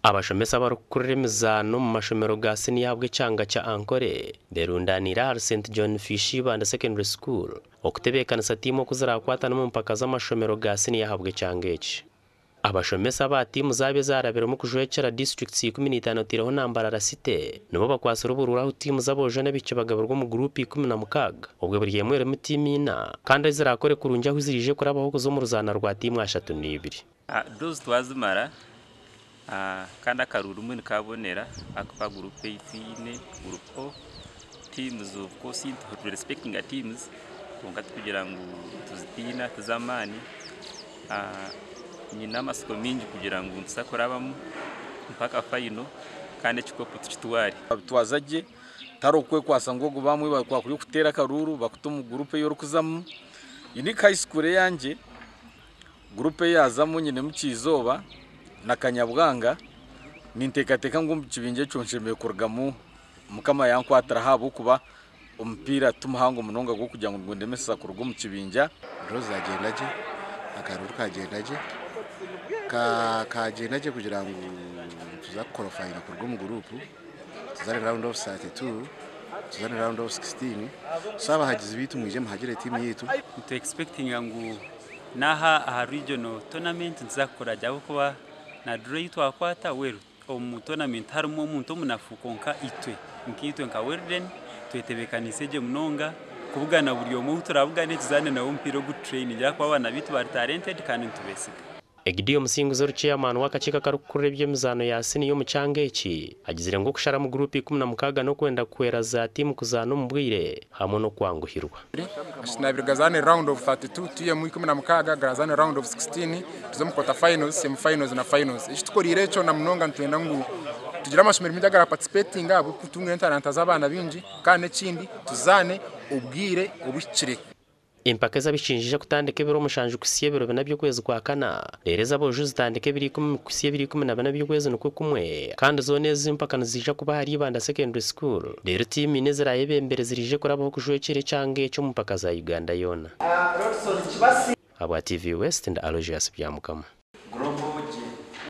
abashomesa barukurira emizano mu mashomero ga senior habwe cyanga cya Ankore berundanira St John Fishiba and Secondary School okutebekanisa timu kuzirakwata no mpaka z'amashomero ga senior habwe cyanga eki abashomesa ba timu zabe zarabera mu kujwekera districts 15 tiraho nambara site nibo bakwasira ubururaho timu zaboje n'abice bagaburwa mu group 16 ubwo buri yemwe mu timina kandi zirakore kurunja aho zirije kurabaho kuzo mu ruzana rwa timu 32 those twazimara kandi akaruru umwe kabonera akwa group 18 group O teams of course respecting our teams ngati kugira ngo tuzitina tuzamani nyina masiko mingi kugira ngo nsakorabamo mpaka final kandi chikopo tuchitwari twazaje tarokwe kwasango bamwe bakuri kutera karuru bakutuma groupe yo rukuzamu ini high school yanje groupe yazamu nyine mu kizoba na Kanyabwanga nintekateka ngo mukibinje cyonshemeye kurgamu mukama yankwatara habo kuba umupira tumuhango munonga go kugira ngo ndemesa kurgo mu kibinja roza agendaje akaruru kagendaje kagendaje kugira ngo tuzakorofayira kurgo mu group tuzare round of 32 tuzare round of 16 saba hagize bitu mwije muhagire team yitu to expecting ngo naha regional tournament nzakora jabo kuba na draw twakwata weru mu tournament harimo umuntu munafukonka itwe nkitwe nka Werden twetebekanise munonga kubugana buri yo mu turabugane tuzane na umpiro good train yakwa abana bitu bari talented kandi tubesika Egidio Musinguzo chairman wakachika karukure byemizano ya sini yo mucyange eki agizire ngo kushara mu group 16 no kwenda kwera za timu kuzano mbwire hamwe no kwanguhirwa Sinabirigazane round of 32 tuye mu 16 grazane round of 16 tuzomu quarter finals semi finals na finals ishitukorire cyo na munonga ntwenda ngo tugira amashimero midagara participating abo kutumwe talenta z'abana binji kandi kindi tuzane ubwire ubikire impaka zabishinjije kutandika biro mushanje kusiye biro nabyo kwezi kwa kana lereza boje zitandike biri kusiye biri 10 byo kwezi nuko kumwe kandi zone zimpaka nzija kuba hari banda secondary school lero team inezera yebembere zirije kurabaho kujwekere cyange cyo mpaka za Uganda yona Abwa TV West and Aloysius Byamukama.